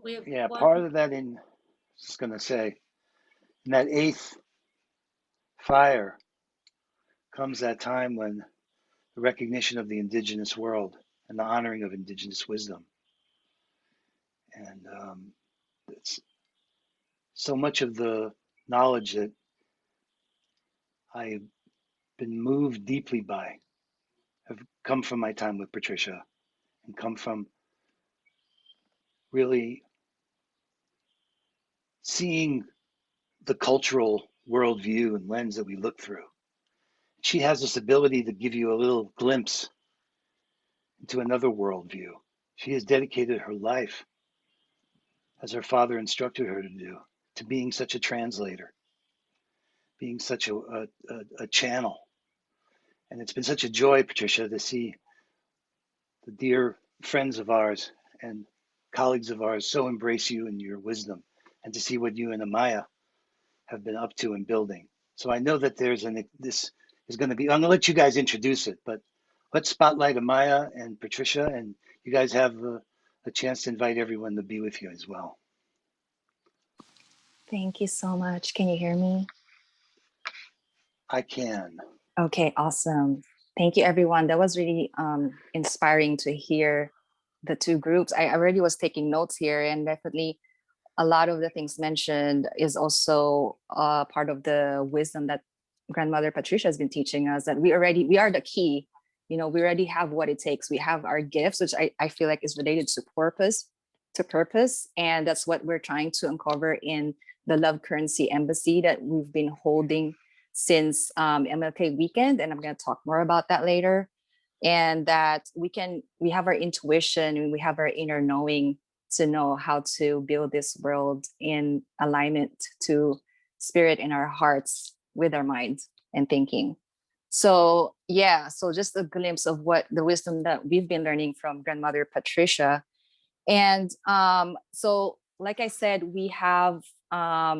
We have Yeah, one. part of that just going to say, in that eighth fire comes that time when the recognition of the indigenous world and the honoring of indigenous wisdom. And it's so much of the knowledge that I've been moved deeply by have come from my time with Patricia and come from really seeing the cultural worldview and lens that we look through. She has this ability to give you a little glimpse into another worldview. She has dedicated her life, as her father instructed her to do, to being such a translator, being such a channel. And it's been such a joy, Patricia, to see the dear friends of ours and colleagues of ours so embrace you and your wisdom, and to see what you and Amaya have been up to and building. So I know that this is going to be, I'm going to let you guys introduce it, but let's spotlight Amaya and Patricia, and you guys have a chance to invite everyone to be with you as well. Thank you so much. Can you hear me? I can. Okay, awesome. Thank you, everyone. That was really inspiring to hear the two groups. I already was taking notes here, and definitely a lot of the things mentioned is also part of the wisdom that grandmother Patricia has been teaching us, that we are the key. You know, we already have what it takes. We have our gifts, which I feel like is related to purpose. And that's what we're trying to uncover in the Love Currency Embassy that we've been holding since MLK weekend. And I'm going to talk more about that later. And that we have our intuition and we have our inner knowing to know how to build this world in alignment to spirit in our hearts with our minds and thinking. So yeah, so just a glimpse of what the wisdom that we've been learning from grandmother Patricia. And so like I said, we have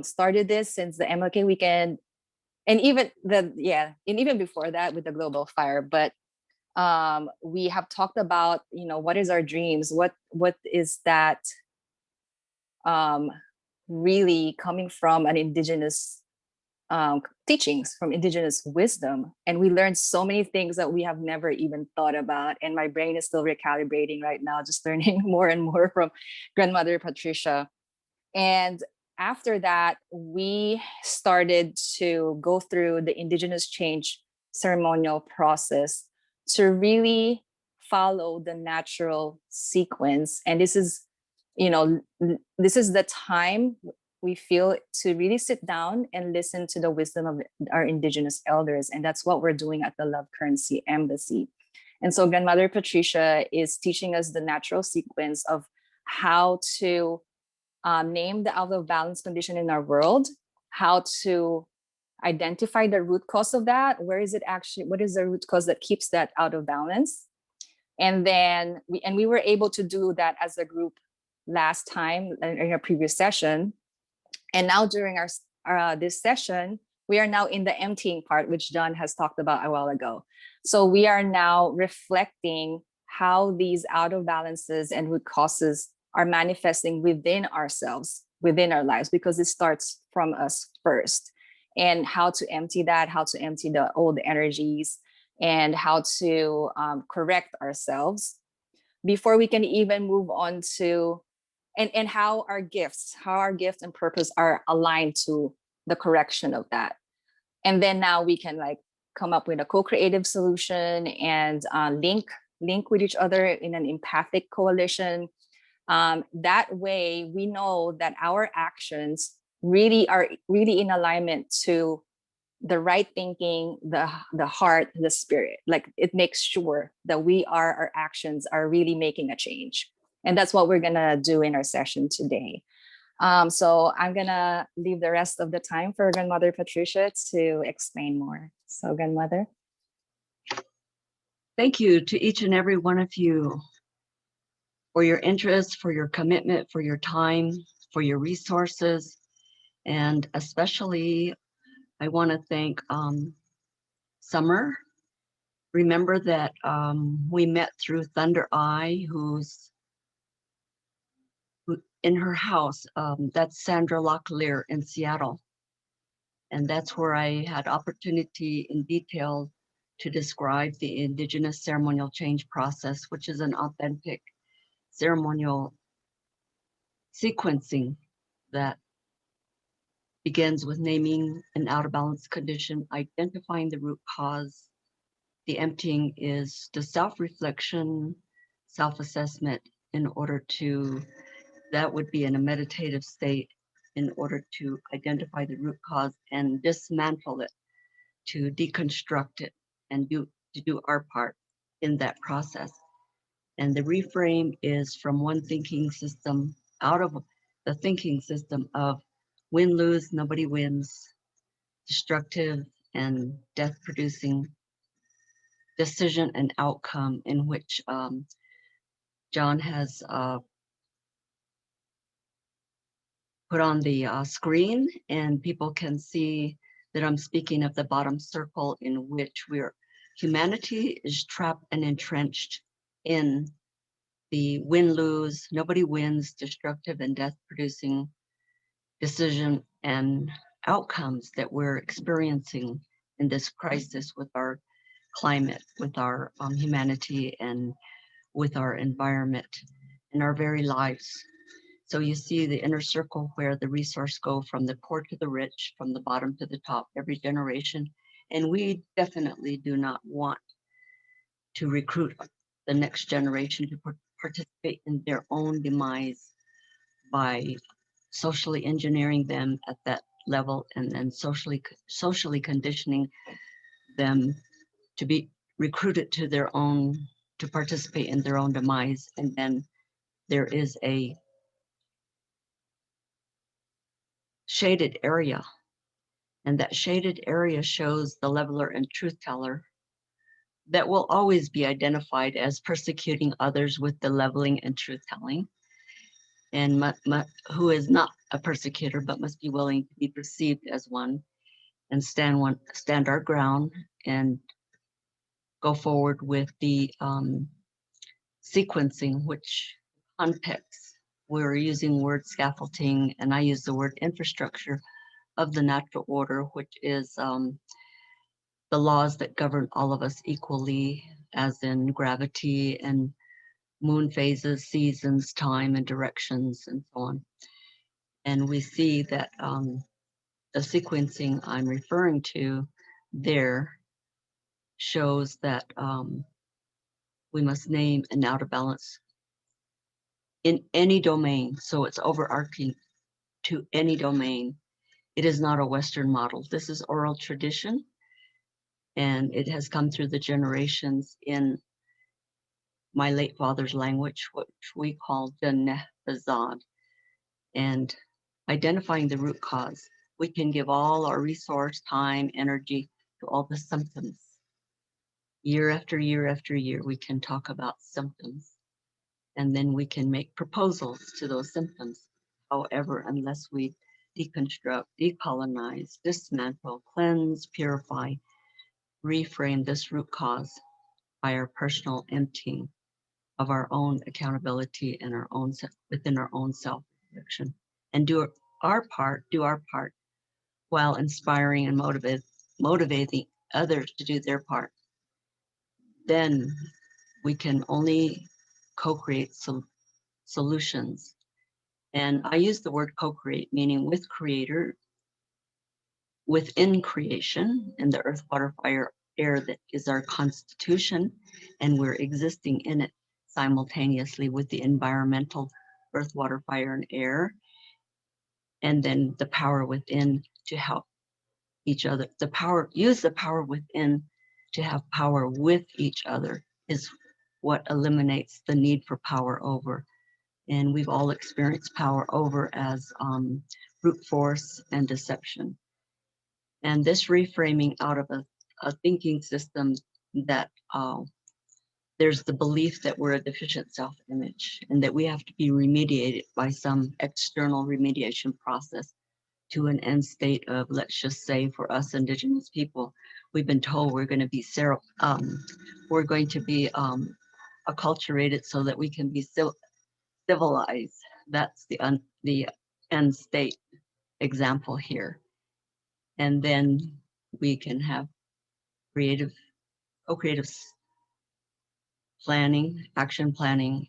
started this since the MLK weekend, and even before that with the global fire. But we have talked about, what is our dreams, what is that really coming from an indigenous teachings, from indigenous wisdom. And we learned so many things that we have never even thought about, and my brain is still recalibrating right now, just learning more and more from grandmother Patricia. And after that, we started to go through the Indigenous Change Ceremonial Process to really follow the natural sequence. And this is the time we feel to really sit down and listen to the wisdom of our Indigenous elders. And that's what we're doing at the Love Currency Embassy. And so grandmother Patricia is teaching us the natural sequence of how to name the out of balance condition in our world, how to identify the root cause of that. What is the root cause that keeps that out of balance? And then we were able to do that as a group last time in our previous session. And now during our this session, we are now in the emptying part, which John has talked about a while ago. So we are now reflecting how these out of balances and root causes are manifesting within ourselves, within our lives, because it starts from us first. And how to empty that, how to empty the old energies, and how to correct ourselves before we can even move on to and how our gifts and purpose are aligned to the correction of that. And then now we can come up with a co-creative solution and link with each other in an empathic coalition. That way we know that our actions really are really in alignment to the right thinking, the heart, the spirit. Like it makes sure that our actions are really making a change. And that's what we're gonna do in our session today. So I'm gonna leave the rest of the time for grandmother Patricia to explain more. So grandmother. Thank you to each and every one of you for your interest, for your commitment, for your time, for your resources. And especially, I want to thank Summer. Remember that we met through Thunder Eye, who's in her house. That's Sandra Locklear in Seattle. And that's where I had opportunity in detail to describe the Indigenous Ceremonial Change Process, which is an authentic ceremonial sequencing that begins with naming an out of balance condition, identifying the root cause. The emptying is the self-reflection, self-assessment in order to, that would be in a meditative state in order to identify the root cause and dismantle it, to deconstruct it and to do our part in that process. And the reframe is from one thinking system out of the thinking system of win, lose, nobody wins, destructive and death producing decision and outcome, in which John has put on the screen, and people can see that I'm speaking of the bottom circle, in which humanity is trapped and entrenched in the win-lose, nobody wins, destructive and death-producing decision and outcomes that we're experiencing in this crisis with our climate, with our humanity, and with our environment and our very lives. So you see the inner circle where the resource go from the poor to the rich, from the bottom to the top, every generation. And we definitely do not want to recruit the next generation to participate in their own demise by socially engineering them at that level, and then socially conditioning them to be recruited to their own, to participate in their own demise. And then there is a shaded area, and that shaded area shows the leveler and truth teller that will always be identified as persecuting others with the leveling and truth telling, and who is not a persecutor but must be willing to be perceived as one, and stand our ground and go forward with the sequencing, which context we're using word scaffolding, and I use the word infrastructure of the natural order, which is the laws that govern all of us equally, as in gravity and moon phases, seasons, time, and directions, and so on. And we see that the sequencing I'm referring to there shows that we must name an out of balance in any domain. So it's overarching to any domain. It is not a Western model. This is oral tradition, and it has come through the generations in my late father's language, which we call Janneh Bazad, and identifying the root cause. We can give all our resource, time, energy to all the symptoms. Year after year after year, we can talk about symptoms, and then we can make proposals to those symptoms. However, unless we deconstruct, decolonize, dismantle, cleanse, purify, reframe this root cause by our personal emptying of our own accountability and our own within our own self-reflection, and do our part while inspiring and motivating others to do their part, then we can only co-create solutions. And I use the word co-create, meaning with creator, within creation, and the earth, water, fire, air that is our constitution, and we're existing in it simultaneously with the environmental earth, water, fire, and air, and then the power within to help each other. Use the power within to have power with each other is what eliminates the need for power over. And we've all experienced power over as brute force and deception. And this reframing out of a thinking system that there's the belief that we're a deficient self-image and that we have to be remediated by some external remediation process to an end state of, let's just say, for us Indigenous people, we've been told we're going to be acculturated so that we can be civilized. that's the end state example here. And then we can have co-creative planning, action planning,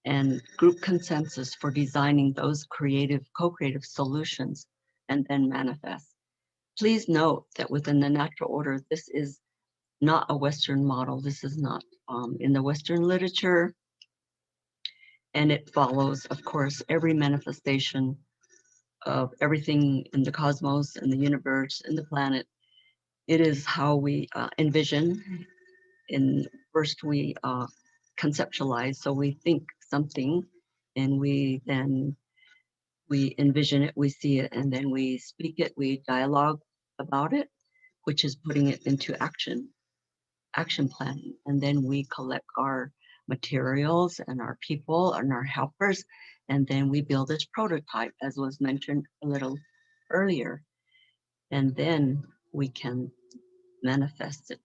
and group consensus for designing those co-creative solutions, and then manifest. Please note that within the natural order, this is not a Western model. This is not in the Western literature. And it follows, of course, every manifestation of everything in the cosmos and the universe and the planet. It is how we envision. In first we conceptualize, so we think something, and we envision it, we see it, and then we speak it, we dialogue about it, which is putting it into action planning. And then we collect our materials and our people and our helpers, and then we build this prototype, as was mentioned a little earlier. And then we can manifest it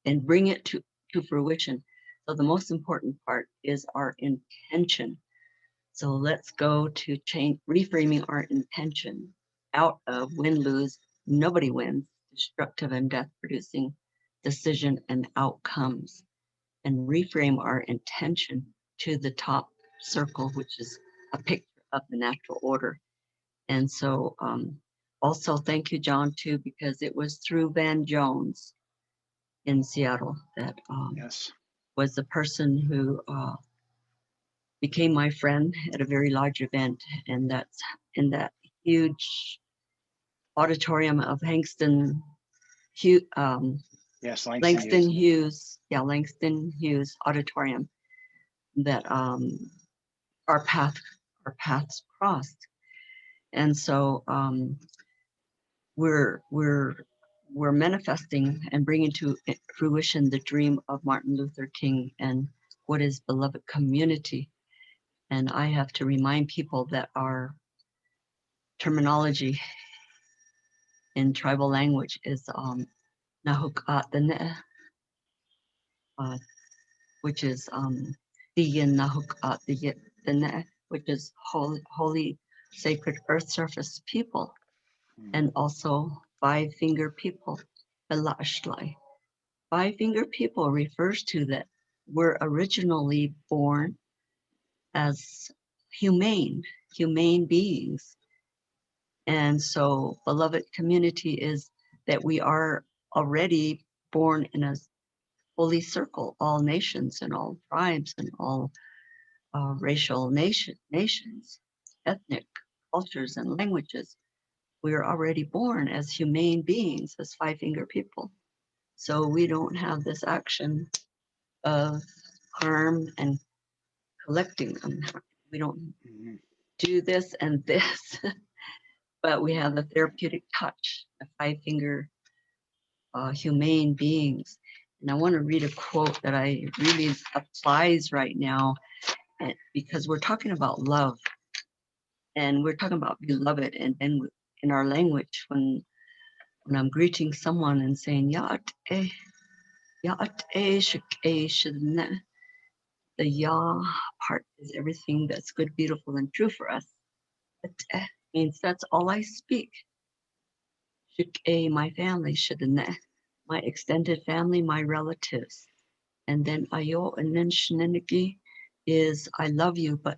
and bring it to fruition. So the most important part is our intention. So let's go to reframing our intention out of win-lose, nobody wins, destructive and death-producing decision and outcomes, and reframe our intention to the top circle, which is a picture of the natural order. And so also thank you, John, too, because it was through Van Jones in Seattle that Yes. was the person who became my friend at a very large event, and that's in that huge auditorium of Langston Hughes, Yes, Langston Hughes, Langston Hughes Auditorium, that our paths crossed. And so we're manifesting and bringing to fruition the dream of Martin Luther King and what is beloved community. And I have to remind people that our terminology in tribal language is Nahuk which is Diyan Nahuk which is holy sacred earth surface people, and also five-finger people. Five-finger people refers to that we're originally born as humane beings. And so beloved community is that we are already born in a holy circle, all nations and all tribes and all racial nations, ethnic cultures and languages. We are already born as humane beings, as five-finger people. So we don't have this action of harm and collecting them. We don't do this and this, but we have the therapeutic touch, the five-finger humane beings. And I want to read a quote that I really applies right now, because we're talking about love and we're talking about beloved. And then in our language, when I'm greeting someone and saying, the ya part is everything that's good, beautiful, and true for us. Means that's all I speak. My family, my extended family, my relatives. And then ayo and then shenanigans is I love you, but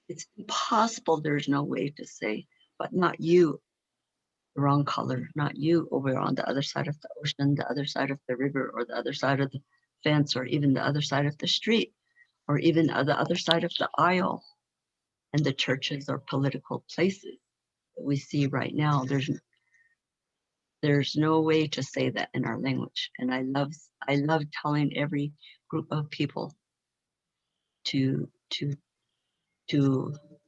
it's impossible. There's no way to say, but not you, the wrong color, not you over on the other side of the ocean, the other side of the river, or the other side of the fence, or even the other side of the street, or even the other side of the aisle. And the churches or political places that we see right now, there's no way to say that in our language. And I love telling every group of people to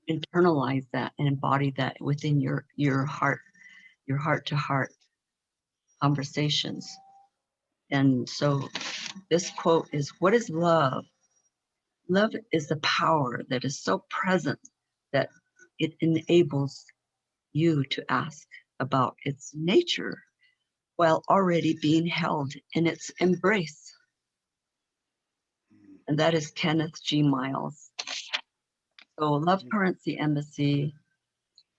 internalize that and embody that within your heart to heart conversations. And so this quote is, what is love? Love is the power that is so present that it enables you to ask about its nature while already being held in its embrace. And that is Kenneth G. Miles. So Love Currency Embassy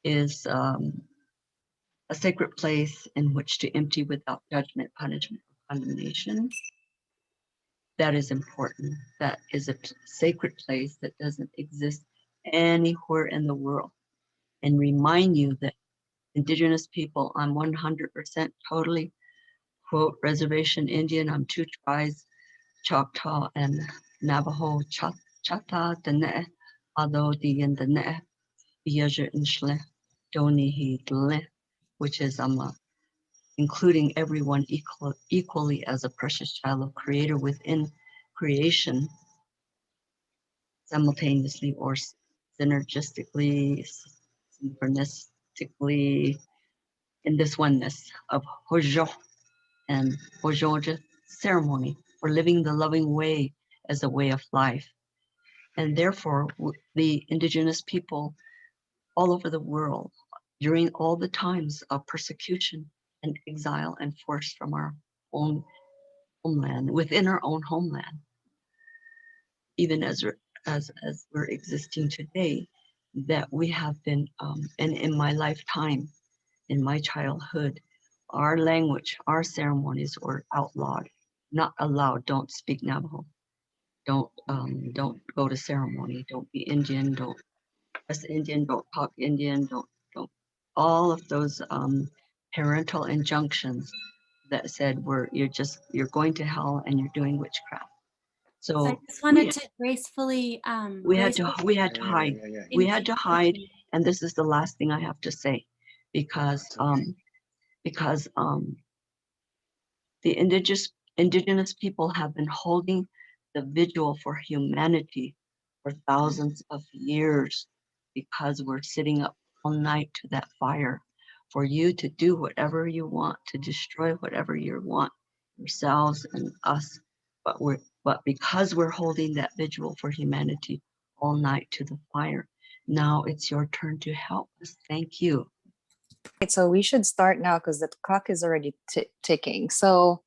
is a sacred place in which to empty without judgment, punishment, or condemnation. That is important. That is a sacred place that doesn't exist anywhere in the world. And remind you that Indigenous people, I'm 100% totally, quote, reservation Indian. I'm two tribes, Choctaw and Navajo, Chata, Dene, Ado, Dian, Dene, Biaja, Inshle, Doni, He, Dle, which is including everyone equally as a precious child of Creator within creation, simultaneously or synergistically, synchronistically, in this oneness of Hojo and Hojoja ceremony for living the loving way as a way of life. And therefore, the Indigenous people all over the world, during all the times of persecution and exile and force from our own homeland, within our own homeland, even as we're existing today, that we have been, and in my lifetime, in my childhood, our language, our ceremonies were outlawed, not allowed. Don't speak Navajo. Don't go to ceremony. Don't be Indian. Don't dress Indian. Don't talk Indian. Don't. All of those parental injunctions that said you're going to hell and you're doing witchcraft. So I So just wanted to gracefully, we had to hide. We had to hide, and this is the last thing I have to say, because the indigenous people have been holding the vigil for humanity for thousands of years, because we're sitting up all night to that fire for you to do whatever you want, to destroy whatever you want, yourselves and us. But because we're holding that vigil for humanity all night to the fire, now it's your turn to help us. Thank you. Right, so we should start now because the clock is already ticking. So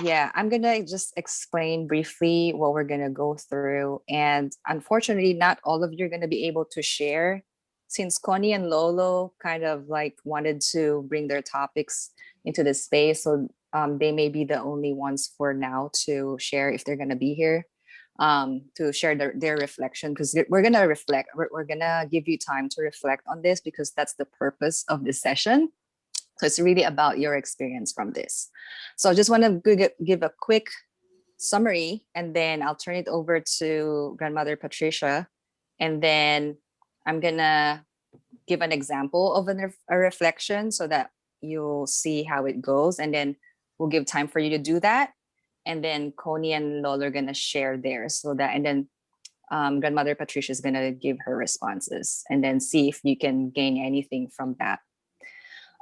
yeah, I'm gonna just explain briefly what we're gonna go through. And unfortunately, not all of you are gonna be able to share, since Connie and Lolo kind of like wanted to bring their topics into the space. So they may be the only ones for now to share if they're gonna be here, to share their reflection, because we're gonna reflect. We're gonna give you time to reflect on this, because that's the purpose of this session. So it's really about your experience from this. So I just want to give a quick summary, and then I'll turn it over to Grandmother Patricia. And then I'm going to give an example of a reflection so that you'll see how it goes. And then we'll give time for you to do that. And then Connie and Lola are going to share theirs. And then Grandmother Patricia is going to give her responses, and then see if you can gain anything from that.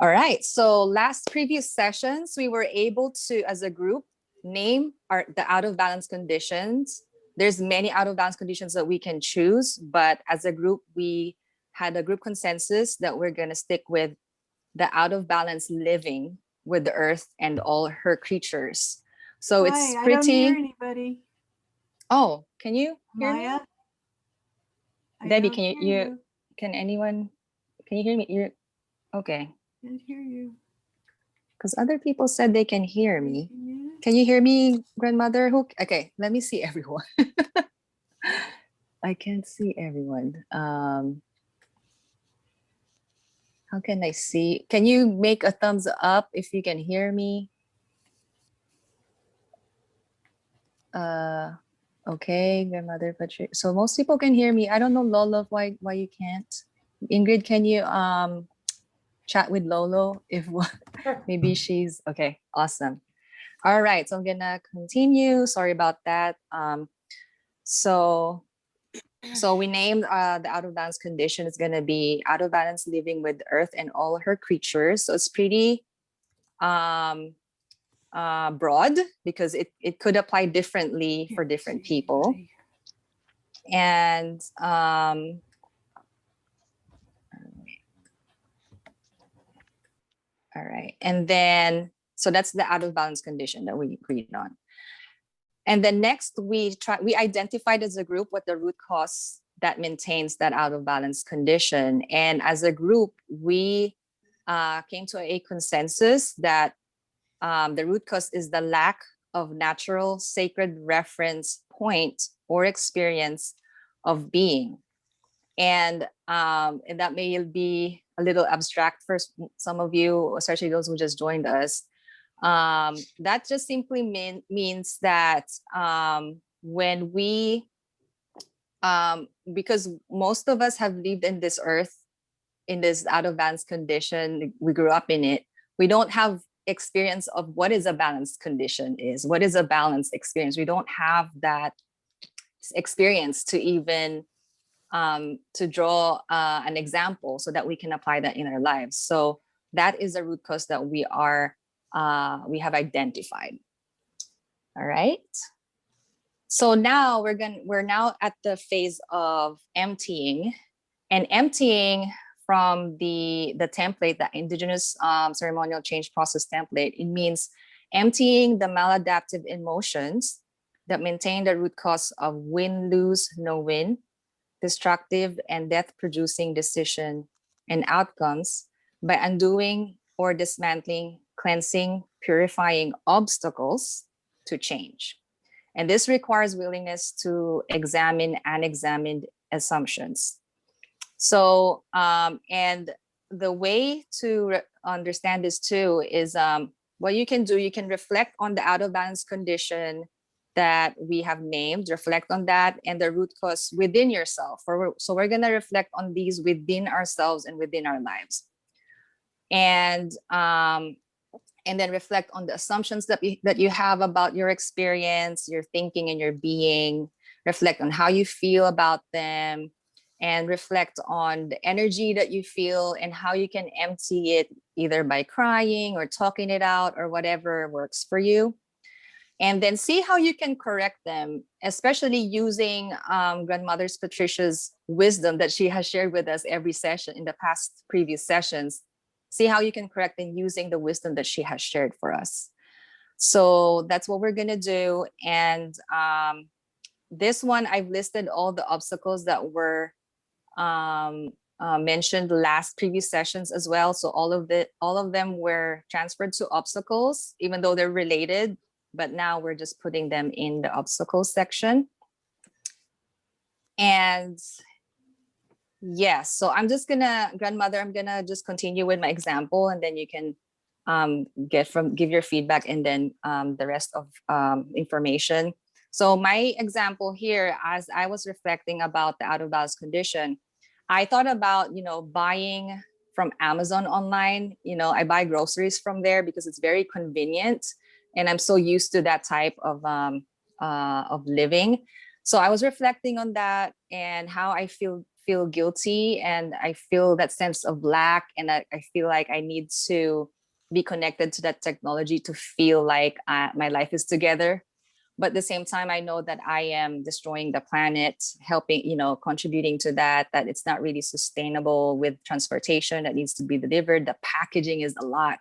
All right, so previous sessions, we were able to, as a group, name the out of balance conditions. There's many out of balance conditions that we can choose, but as a group, we had a group consensus that we're gonna stick with the out of balance living with the earth and all her creatures. So it's pretty. I don't hear anybody. Oh, can you hear Amaya? me? Debbie, can you can anyone, can you hear me? You're okay. I can't hear you. Because other people said they can hear me. Can you hear me, Grandmother? Okay, let me see everyone. I can't see everyone. How can I see? Can you make a thumbs up if you can hear me? Okay, Grandmother Patricia. So most people can hear me. I don't know, Lola, why you can't. Ingrid, can you chat with Lolo if maybe she's okay? Awesome. All right, so I'm gonna continue. Sorry about that. So we named the out of balance condition is gonna be out of balance living with Earth and all her creatures. So it's pretty broad, because it could apply differently for different people. And all right, and then so that's the out of balance condition that we agreed on. And then next we identified as a group what the root cause that maintains that out of balance condition. And as a group, we came to a consensus that the root cause is the lack of natural sacred reference point or experience of being. And that may be a little abstract for some of you, especially those who just joined us. That just simply means that when we, because most of us have lived in this earth, in this out of balance condition, we grew up in it, we don't have experience of what is a balanced condition is, what is a balanced experience. We don't have that experience to even to draw an example so that we can apply that in our lives. So that is a root cause that we have identified. All right. So now we're now at the phase of emptying, and emptying from the template, the Indigenous Ceremonial Change Process template. It means emptying the maladaptive emotions that maintain the root cause of win, lose, no win, destructive and death-producing decision and outcomes by undoing or dismantling, cleansing, purifying obstacles to change. And this requires willingness to examine unexamined assumptions. So, and the way to understand this too is what you can do, you can reflect on the out of balance condition that we have named, reflect on that and the root cause within yourself. So we're gonna reflect on these within ourselves and within our lives. And then reflect on the assumptions that you have about your experience, your thinking and your being, reflect on how you feel about them, and reflect on the energy that you feel and how you can empty it either by crying or talking it out or whatever works for you. And then see how you can correct them, especially using Grandmother's Patricia's wisdom that she has shared with us every session in the past previous sessions. See how you can correct them using the wisdom that she has shared for us. So that's what we're gonna do. And this one, I've listed all the obstacles that were mentioned last previous sessions as well. So all of them were transferred to obstacles, even though they're related, but now we're just putting them in the obstacles section. And yes, so I'm just gonna, Grandmother, I'm gonna just continue with my example, and then you can give your feedback, and then the rest of information. So my example here, as I was reflecting about the out of balance condition, I thought about, buying from Amazon online. I buy groceries from there because it's very convenient, and I'm so used to that type of living. So I was reflecting on that and how I feel guilty, and I feel that sense of lack, and I feel like I need to be connected to that technology to feel like my life is together. But at the same time, I know that I am destroying the planet, helping, contributing to that it's not really sustainable with transportation that needs to be delivered. The packaging is a lot.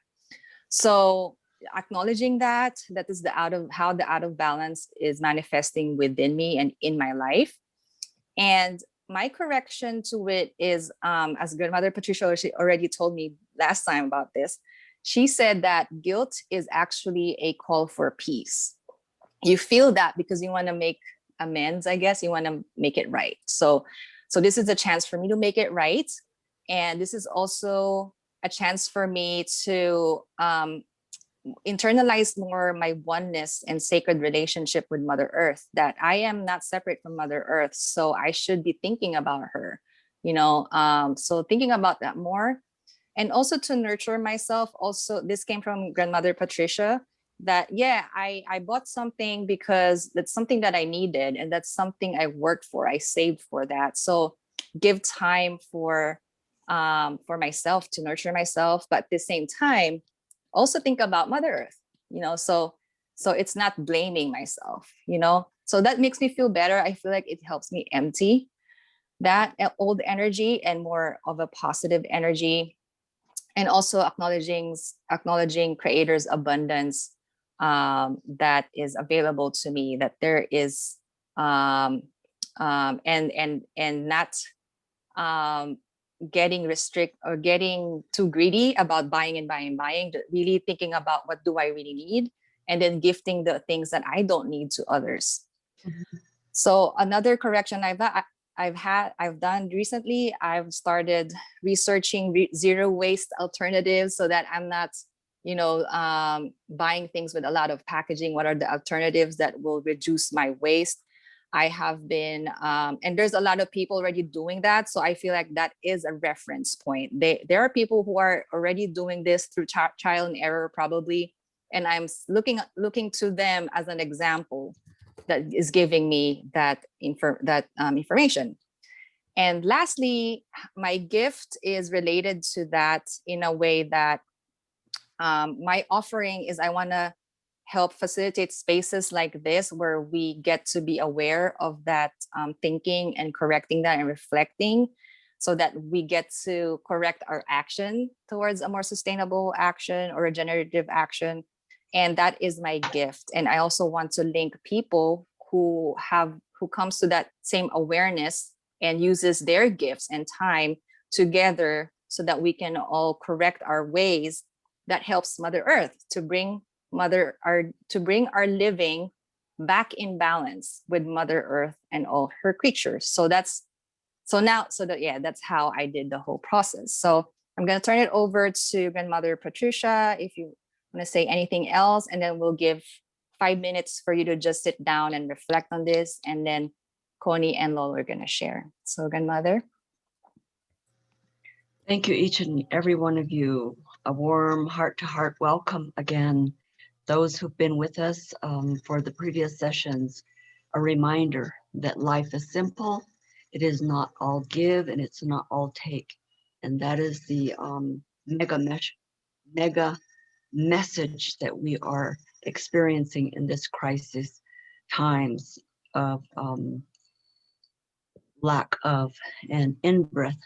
So acknowledging that is how the out of balance is manifesting within me and in my life. And my correction to it is, as Grandmother Patricia already told me last time about this, she said that guilt is actually a call for peace. You feel that because you want to make amends, I guess. You want to make it right. So this is a chance for me to make it right. And this is also a chance for me to internalize more my oneness and sacred relationship with Mother Earth, that I am not separate from Mother Earth. So I should be thinking about her, so thinking about that more. And also to nurture myself. Also, this came from Grandmother Patricia, that, I bought something because that's something that I needed, and that's something I worked for. I saved for that. So give time for myself to nurture myself, but at the same time, also think about Mother Earth, so it's not blaming myself, so that makes me feel better. I feel like it helps me empty that old energy and more of a positive energy. And also acknowledging Creator's abundance that is available to me, that there is and not getting restrict or getting too greedy about buying and buying and buying, really thinking about what do I really need, and then gifting the things that I don't need to others. Mhm. So another correction I've done recently, I've started researching zero waste alternatives so that I'm not, buying things with a lot of packaging. What are the alternatives that will reduce my waste? I have been, and there's a lot of people already doing that. So I feel like that is a reference point. There are people who are already doing this through trial and error, probably. And I'm looking to them as an example that is giving me that information. And lastly, my gift is related to that in a way that my offering is I want to help facilitate spaces like this where we get to be aware of that thinking and correcting that and reflecting, so that we get to correct our action towards a more sustainable action or regenerative action. And that is my gift. And I also want to link people who comes to that same awareness and uses their gifts and time together so that we can all correct our ways that helps Mother Earth to bring our living back in balance with Mother Earth and all her creatures. That's how I did the whole process. So I'm going to turn it over to Grandmother Patricia if you want to say anything else, and then we'll give 5 minutes for you to just sit down and reflect on this, and then Connie and Lolo are going to share. So Grandmother. Thank you, each and every one of you. A warm heart-to-heart welcome again. Those who've been with us for the previous sessions, a reminder that life is simple. It is not all give and it's not all take. And that is the mega message that we are experiencing in this crisis times of lack of. And in breath,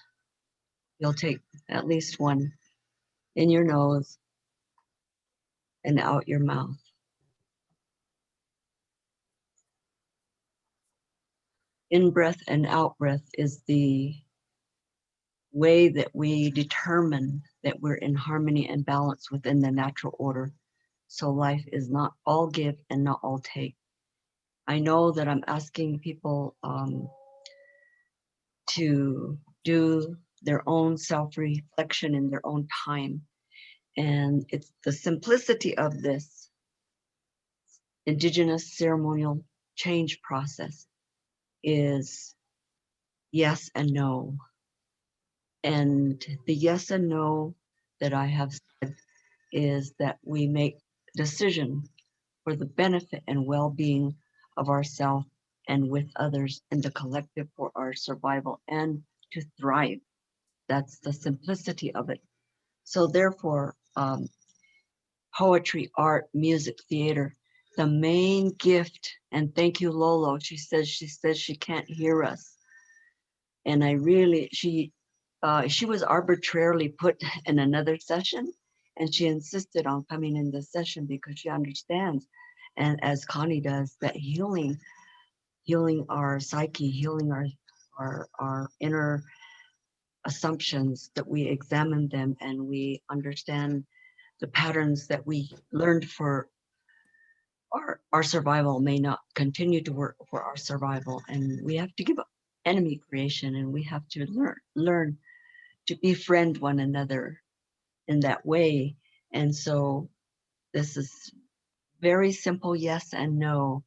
you'll take at least one in your nose and out your mouth. In breath and out breath is the way that we determine that we're in harmony and balance within the natural order. So life is not all give and not all take. I know that I'm asking people to do their own self-reflection in their own time. And it's the simplicity of this Indigenous Ceremonial Change Process is yes and no. And the yes and no that I have said is that we make decision for the benefit and well-being of ourselves and with others in the collective for our survival and to thrive. That's the simplicity of it. So therefore, poetry, art, music, theater, the main gift, and thank you, Lolo. She says she can't hear us. And I really, she was arbitrarily put in another session, and she insisted on coming in this session because she understands, and as Connie does, that healing our psyche, healing our inner assumptions, that we examine them and we understand the patterns that we learned for our survival may not continue to work for our survival, and we have to give up enemy creation, and we have to learn to befriend one another in that way. And so this is very simple yes and no,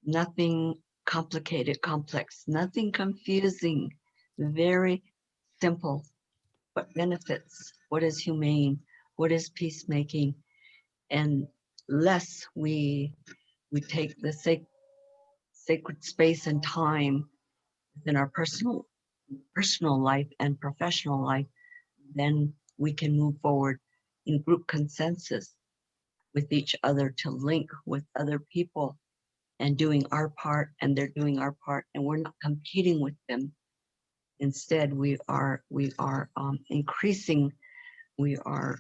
nothing complicated, complex, nothing confusing, very simple. What benefits, what is humane, what is peacemaking, and less we take the sacred space and time within our personal life and professional life, then we can move forward in group consensus with each other to link with other people and doing our part, and they're doing our part, and we're not competing with them. Instead, we are increasing, we are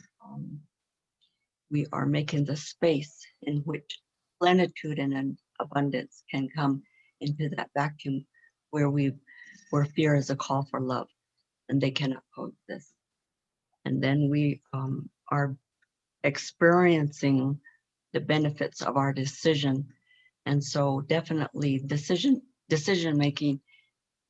we are making the space in which plenitude and an abundance can come into that vacuum where fear is a call for love and they cannot coexist. And then we are experiencing the benefits of our decision. And so definitely decision making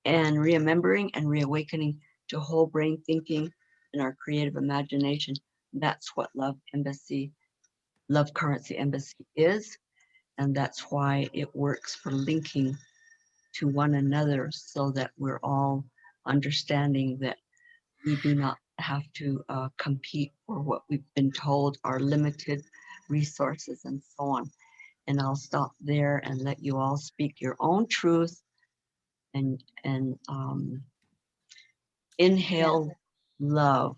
and remembering and reawakening to whole brain thinking and our creative imagination. That's what Love Currency Embassy is. And that's why it works for linking to one another so that we're all understanding that we do not have to compete for what we've been told are limited resources and so on. And I'll stop there and let you all speak your own truth and inhale love.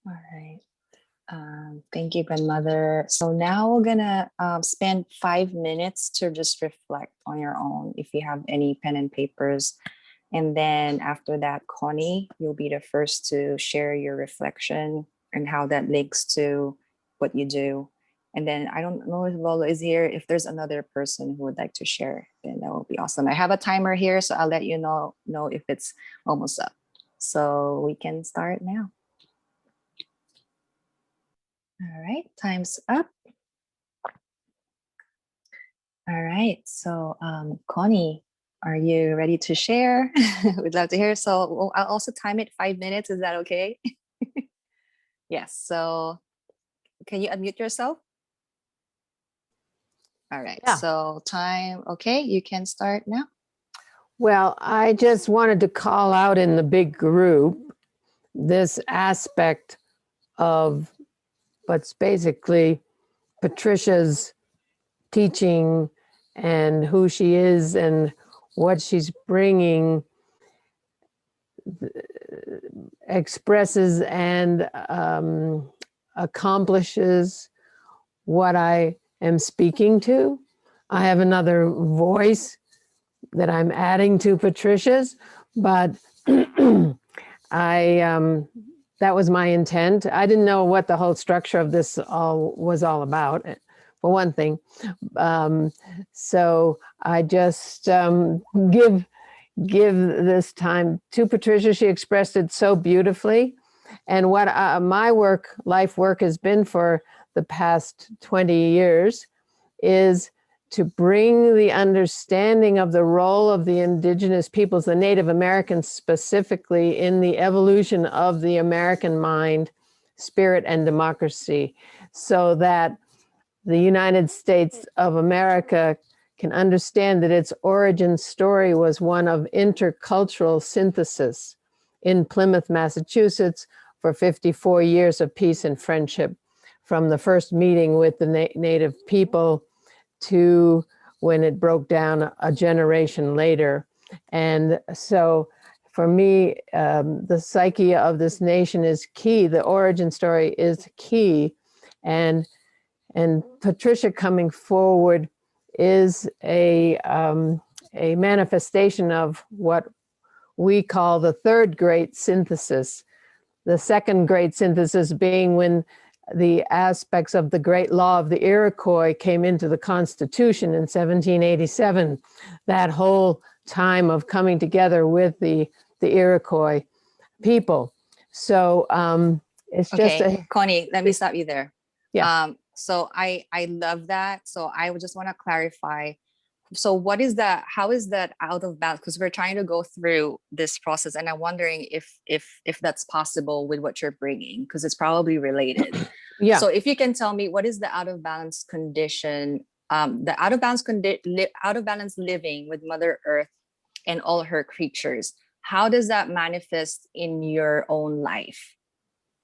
All right. Thank you, grandmother. So now we're gonna spend 5 minutes to just reflect on your own if you have any pen and papers. And then after that, Connie, you'll be the first to share your reflection and how that links to what you do. And then I don't know if Lola is here. If there's another person who would like to share, then that would be awesome. I have a timer here, so I'll let you know if it's almost up. So we can start now. All right, time's up. All right, so Connie, are you ready to share? We'd love to hear. So I'll also time it 5 minutes. Is that okay? Yes, so can you unmute yourself? All right, Yeah. so time, okay, you can start now. Well, I just wanted to call out in the big group this aspect of what's basically Patricia's teaching and who she is and what she's bringing expresses and accomplishes what I am speaking to. I have another voice that I'm adding to Patricia's, but that was my intent. I didn't know what the whole structure of this was all about, for one thing. So I just give this time to Patricia. She expressed it so beautifully. And what my life work has been for the past 20 years is to bring the understanding of the role of the indigenous peoples, the Native Americans specifically, in the evolution of the American mind, spirit, and democracy, so that the United States of America can understand that its origin story was one of intercultural synthesis in Plymouth, Massachusetts, for 54 years of peace and friendship, from the first meeting with the Native people to when it broke down a generation later. And so for me, the psyche of this nation is key. The origin story is key. And Patricia coming forward is a manifestation of what we call the third great synthesis. The second great synthesis being when the aspects of the great law of the Iroquois came into the Constitution in 1787, that whole time of coming together with the Iroquois people. So it's just Okay, Connie, let me stop you there. Yeah. So I love that. So I would just want to clarify. So what is that? How is that out of balance? Because we're trying to go through this process, and I'm wondering if that's possible with what you're bringing, because it's probably related. Yeah. So if you can tell me, what is the out of balance condition? The out of balance living with Mother Earth and all her creatures. How does that manifest in your own life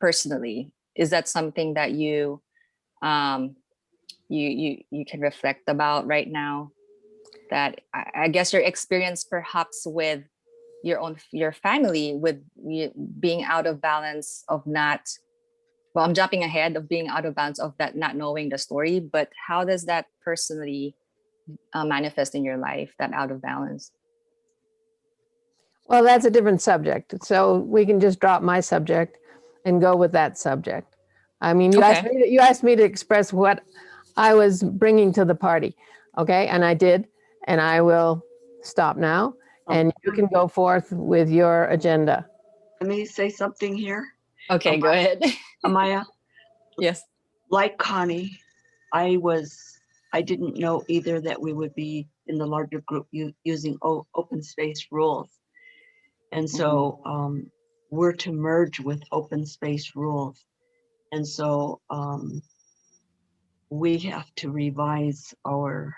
personally? Is that something that you can reflect about right now? That I guess your experience perhaps with your family with being out of balance, of not well, I'm jumping ahead of being out of bounds of that, not knowing the story, but how does that personally manifest in your life, that out of balance? Well, that's a different subject. So we can just drop my subject and go with that subject. I mean, you Okay. you asked me to express what I was bringing to the party. Okay. And I did. And I will stop now. And you can go forth with your agenda. Let me say something here. Okay, go ahead. Amaya, Yes. like Connie, I didn't know either that we would be in the larger group using open space rules. And so we're to merge with open space rules. And so we have to revise our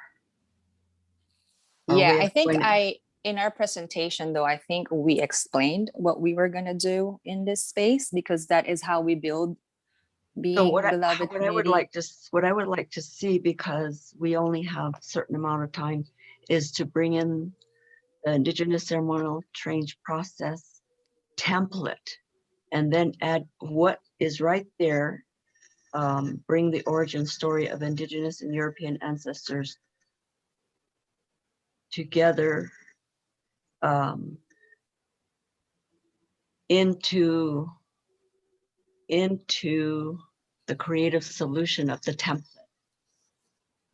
Yeah, way I of think doing it. in our presentation though, I think we explained what we were gonna do in this space, because that is how we build So being what beloved I would community. like to see, because we only have a certain amount of time, is to bring in the Indigenous Ceremonial Change Process template and then add what is right there. Bring the origin story of Indigenous and European ancestors together into the creative solution of the template.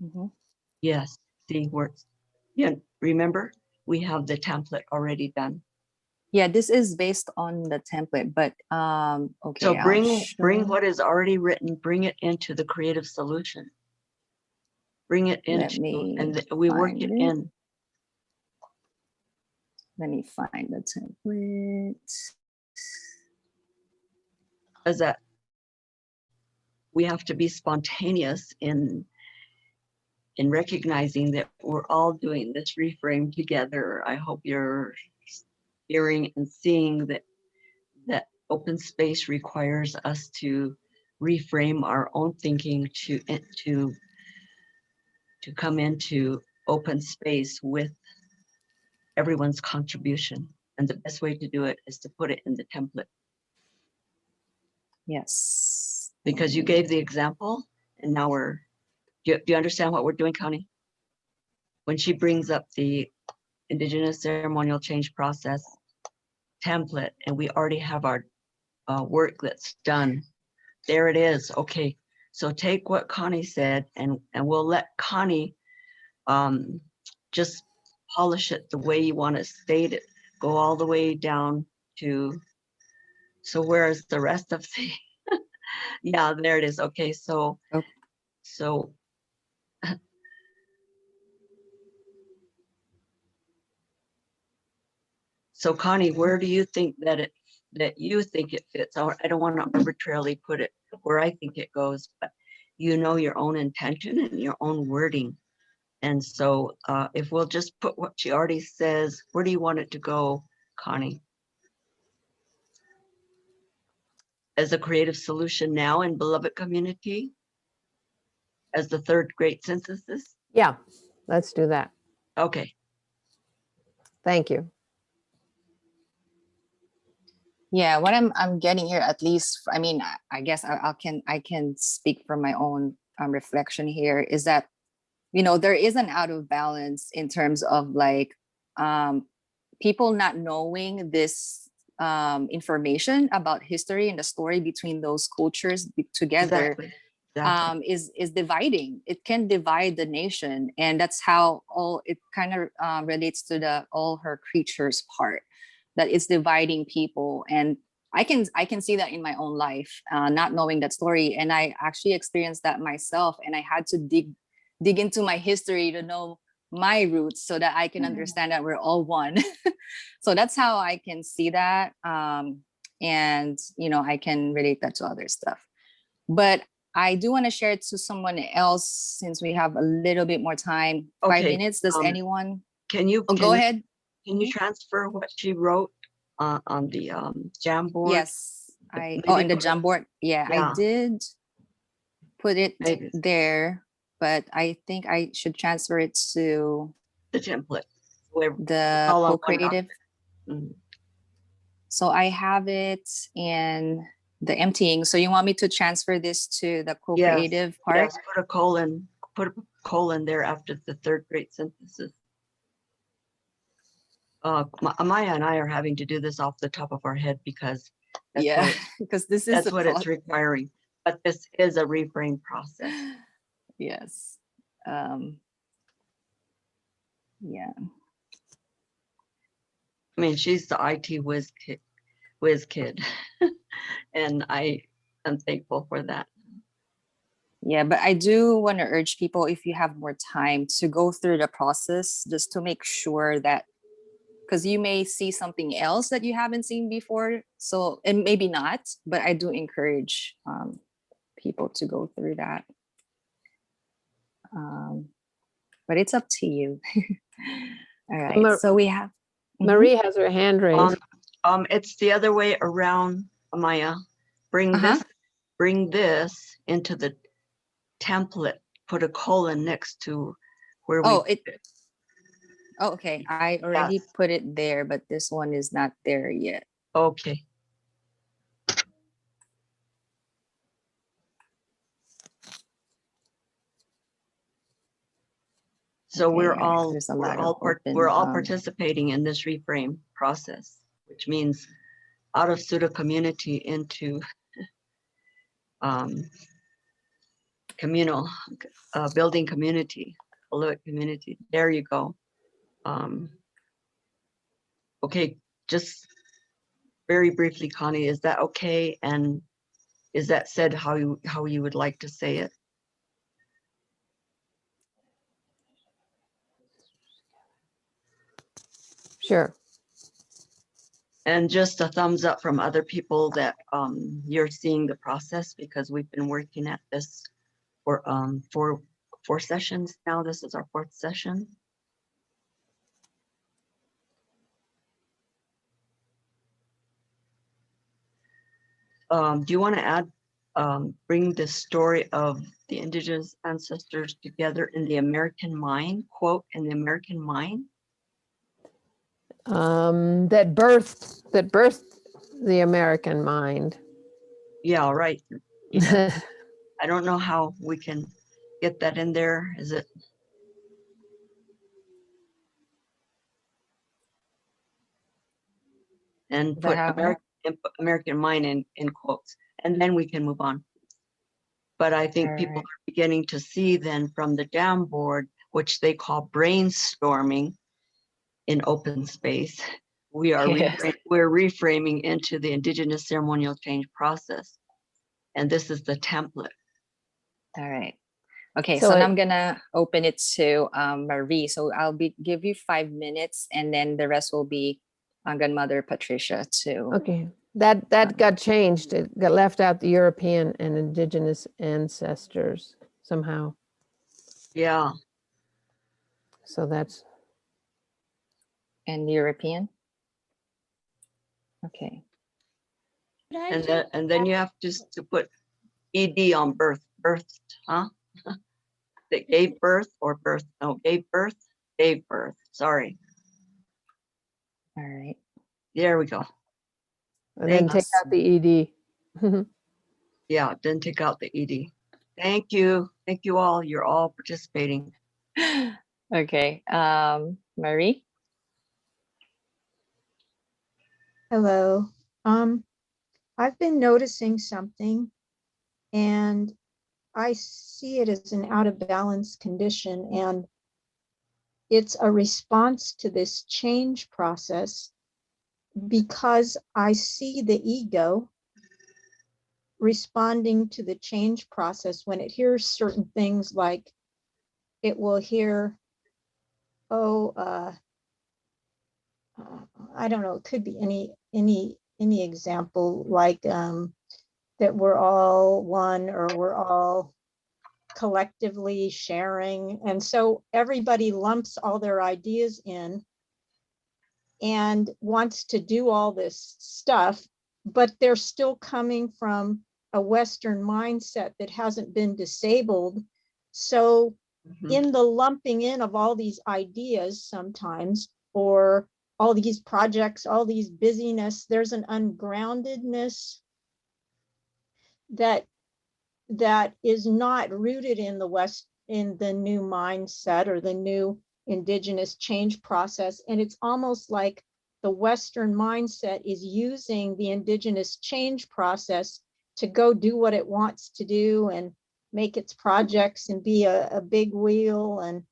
Mhm. Yes, see words. Yeah, remember, we have the template already done. Yeah, this is based on the template, but okay. So I'll bring show- what is already written, bring it into the creative solution. Bring it Let into, me and we work find it it. in. Let me find the template. As that we have to be spontaneous in recognizing that we're all doing this reframe together. I hope you're hearing and seeing that open space requires us to reframe our own thinking to come into open space with everyone's contribution. And the best way to do it is to put it in the template, Yes. because you gave the example and now do you understand what we're doing, Connie? When she brings up the Indigenous Ceremonial Change Process template and we already have our work that's done, there it is. Okay, so take what Connie said and we'll let Connie just polish it the way you want to state it. Go all the way down to, so where's the rest of the, yeah, there it is. Okay, so, Oh. so Connie, where do you think that you think it fits? I don't want to arbitrarily put it where I think it goes, but you know your own intention and your own wording. And so if we'll just put what she already says, where do you want it to go, Connie? As a creative solution now in beloved community? As the third great synthesis? Yeah, let's do that. Okay. Thank you. Yeah, what I'm getting here, at least, I mean, I guess I can speak from my own reflection here, is that, you know, there is an out of balance in terms of like people not knowing this information about history and the story between those cultures together. Exactly. Is dividing. It can divide the nation, and that's how all it kind of relates to the all her creatures part, that it's dividing people. And I can see that in my own life, not knowing that story, and I actually experienced that myself, and I had to dig into my history to know my roots so that I can understand that we're all one. So that's how I can see that, and you know, I can relate that to other stuff. But I do want to share it to someone else since we have a little bit more time. 5 Okay, minutes. Does anyone? Can you go ahead. Can you transfer what she wrote on the Jamboard? Yes, in the Jamboard. Yeah, I Yeah. did put it Maybe. there, but I think I should transfer it to The template. the all on one co-creative. document. Mhm. So I have it in the emptying. So you want me to transfer this to the co-creative part? Yes, put a colon there after the third grade synthesis. Amaya and I are having to do this off the top of our head because that's Yeah, what, because this is that's the what it's thought. requiring. But this is a reframe process. Yes. Yeah. I mean, she's the IT whiz kid, and I am thankful for that. Yeah, but I do want to urge people, if you have more time, to go through the process just to make sure that, because you may see something else that you haven't seen before. So, and maybe not, but I do encourage people to go through that. But it's up to you. All right. So we have Marie has her hand raised. It's the other way around, Amaya. Bring this into the template. Put a colon next to where we. Oh, okay. I already put it there, but this one is not there yet. Okay. So Okay, we're right. all There's a lot of we're all open, participating in this reframe process, which means out of pseudo community into communal, building community, Aloha community. There you go. Okay, just very briefly, Connie, is that okay? And is that said how you would like to say it? Sure. And just a thumbs up from other people that you're seeing the process, because we've been working at this for four sessions now. This is our fourth session. Do you want to add, bring the story of the indigenous ancestors together in the American mind, quote, in the American mind? That birthed the American mind. Yeah, right. Yeah. I don't know how we can get that in there. Is it? And put American mind in quotes, and then we can move on. But I think people are beginning to see then from the dam board, which they call brainstorming in open space, we are we're reframing into the Indigenous Ceremonial Change Process. And this is the template. All right. Okay, so now I'm gonna open it to Marie. So I'll give you 5 minutes, and then the rest will be Grandmother Patricia too. Okay, that got changed. It got left out, the European and Indigenous ancestors somehow. Yeah. So that's. And European. Okay. And then you have to put ED on birth, huh? That gave birth or birth? No, gave birth. Sorry. All right. There we go. And then take out the ED. Yeah, then take out the ED. Thank you. Thank you all. You're all participating. Okay. Marie? Hello. I've been noticing something, and I see it as an out of balance condition, and it's a response to this change process, because I see the ego responding to the change process when it hears certain things, like it will hear, I don't know, it could be any example, like that we're all one, or we're all collectively sharing. And so everybody lumps all their ideas in and wants to do all this stuff, but they're still coming from a Western mindset that hasn't been disabled. So in the lumping in of all these ideas sometimes, or all these projects, all these busyness, there's an ungroundedness that is not rooted in the West, in the new mindset or the new Indigenous change process. And it's almost like the Western mindset is using the Indigenous change process to go do what it wants to do and make its projects and be a big wheel. And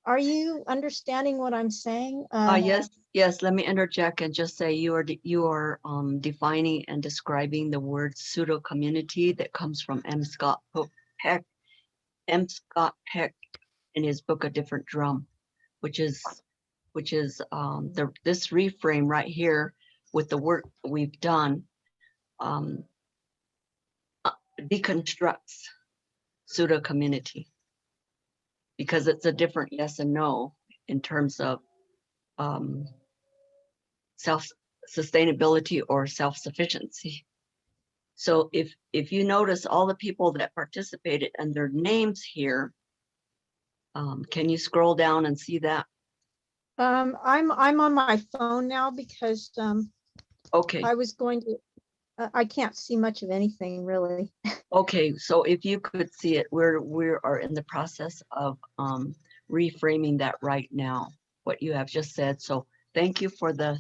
are you understanding what I'm saying? Yes. Let me interject and just say you are defining and describing the word pseudo community that comes from M. Scott Peck. M. Scott Peck in his book A Different Drum, which is this reframe right here with the work we've done, deconstructs pseudo community, because it's a different yes and no in terms of self-sustainability or self-sufficiency. So if you notice all the people that participated and their names here, can you scroll down and see that? I'm on my phone now because Okay. I was going to, I can't see much of anything really. Okay, so if you could see it, we are in the process of reframing that right now, what you have just said. So thank you for the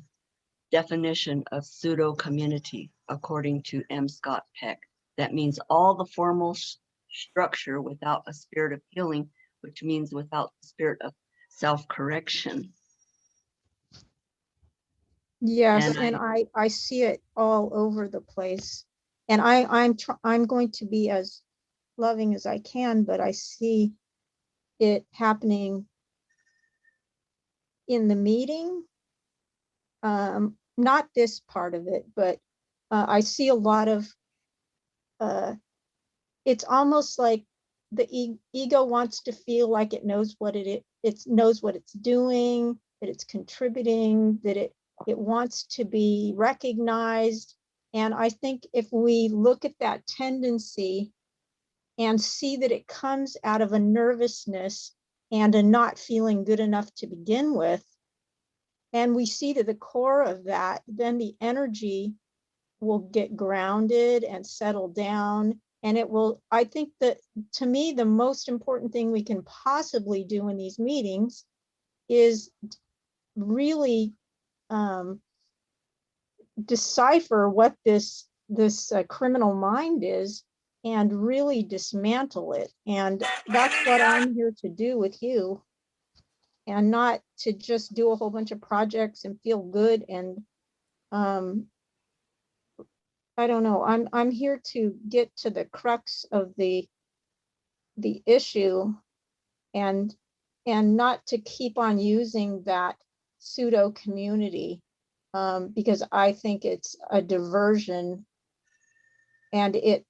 definition of pseudo community, according to M. Scott Peck. That means all the formal structure without a spirit of healing, which means without the spirit of self-correction. Yes, And and I see it all over the place. And I'm going to be as loving as I can, but I see it happening in the meeting. Not this part of it, but I see a lot of it's almost like the ego wants to feel like it knows what it knows what it's doing, that it's contributing, that it wants to be recognized. And I think if we look at that tendency and see that it comes out of a nervousness and a not feeling good enough to begin with, and we see to the core of that, then the energy will get grounded and settle down. And it will, I think that to me, the most important thing we can possibly do in these meetings is really decipher what this criminal mind is and really dismantle it. And that's what I'm here to do with you, and not to just do a whole bunch of projects and feel good. And I don't know, I'm here to get to the crux of the issue, and not to keep on using that pseudo community, because I think it's a diversion, and it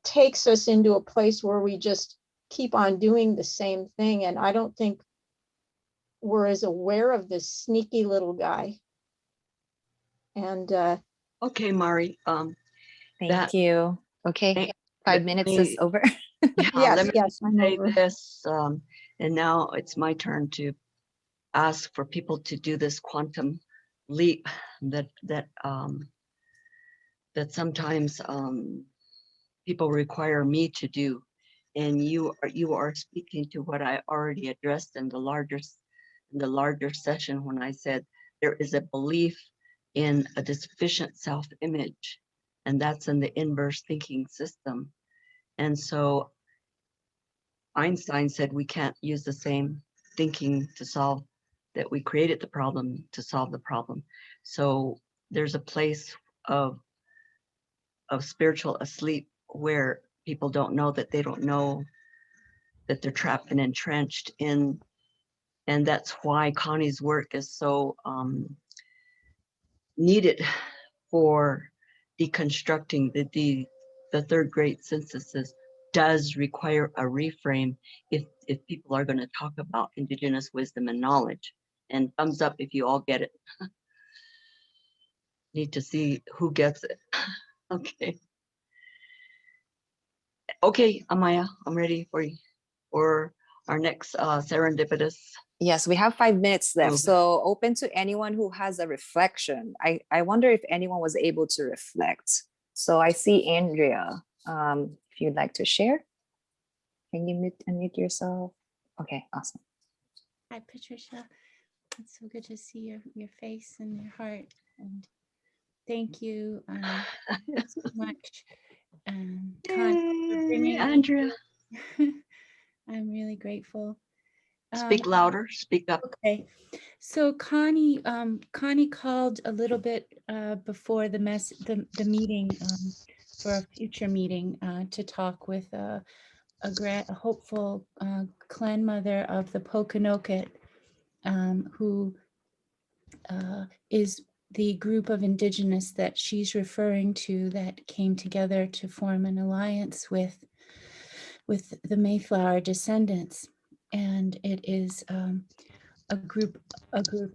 takes us into a place where we just keep on doing the same thing. And I don't think we're as aware of this sneaky little guy. And okay, Mari, Thank you. Okay, 5 minutes is over. yeah, yes, let me yes, I'm say over. this, and now it's my turn to ask for people to do this quantum leap that sometimes people require me to do. And you are speaking to what I already addressed in the larger session when I said there is a belief in a deficient self-image, and that's in the inverse thinking system. And so Einstein said we can't use the same thinking to solve, that we created the problem to solve the problem. So there's a place of spiritual asleep where people don't know that they don't know that they're trapped and entrenched in. And that's why Connie's work is so needed for deconstructing the third grade synthesis. Does require a reframe if people are going to talk about Indigenous wisdom and knowledge. And thumbs up if you all get it. Need to see who gets it. Okay, Amaya, I'm ready for you. Or our next serendipitous. Yes, we have 5 minutes left. Oh. So open to anyone who has a reflection. I wonder if anyone was able to reflect. So I see Andrea. If you'd like to share, can you unmute yourself? Okay, awesome. Hi, Patricia. It's so good to see your face and your heart. And thank you so much, Connie, for bringing me Andrea, here. I'm really grateful. speak louder, speak up. Okay, so Connie called a little bit before the meeting for a future meeting to talk with a hopeful clan mother of the Pokanoket, who is the group of Indigenous that she's referring to that came together to form an alliance with the Mayflower descendants, and it is a group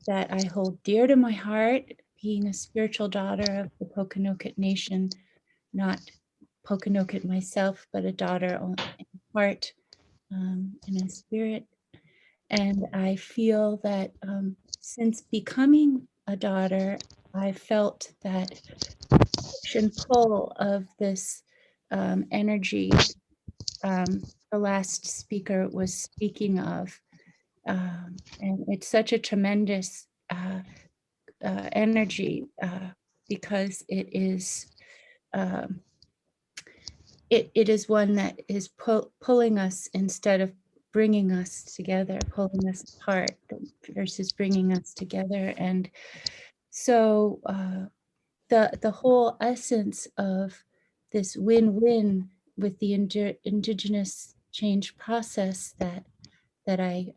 that I hold dear to my heart, being a spiritual daughter of the Pokanoket Nation, not Pokanoket myself, but a daughter in heart and in spirit. And I feel that since becoming a daughter, I felt that push and pull of this energy the last speaker was speaking of. And it's such a tremendous energy because it is it is one that is pulling us instead of bringing us together, pulling us apart versus bringing us together. And so the whole essence of this win-win with the Indigenous change process that I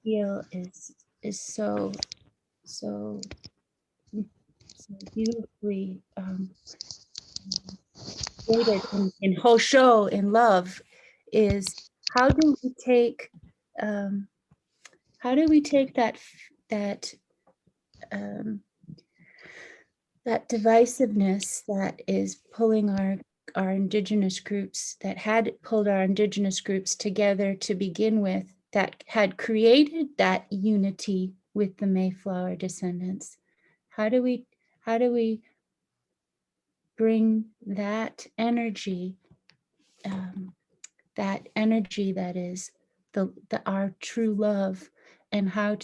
feel is so beautifully created in Hosho, in love, is how do we take that that divisiveness that is pulling our Indigenous groups, that had pulled our Indigenous groups together to begin with, that had created that unity with the Mayflower descendants. How do we bring that energy that is our true love, and how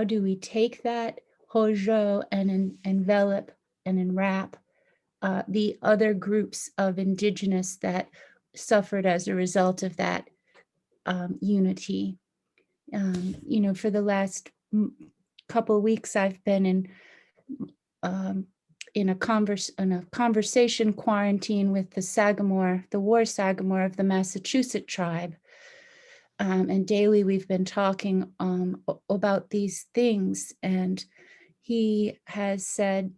do we take that Hojo and envelop and enwrap the other groups of Indigenous that suffered as a result of that unity. For the last couple of weeks, I've been in a conversation quarantine with the war Sagamore of the Massachusetts tribe. And daily we've been talking about these things, and he has said,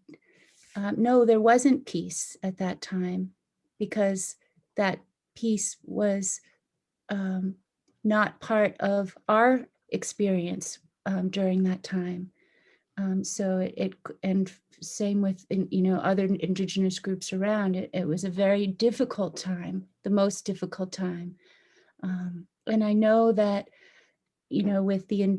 no, there wasn't peace at that time, because that peace was not part of our experience during that time. So and same with other Indigenous groups around it. It was a very difficult time, the most difficult time. And I know that with the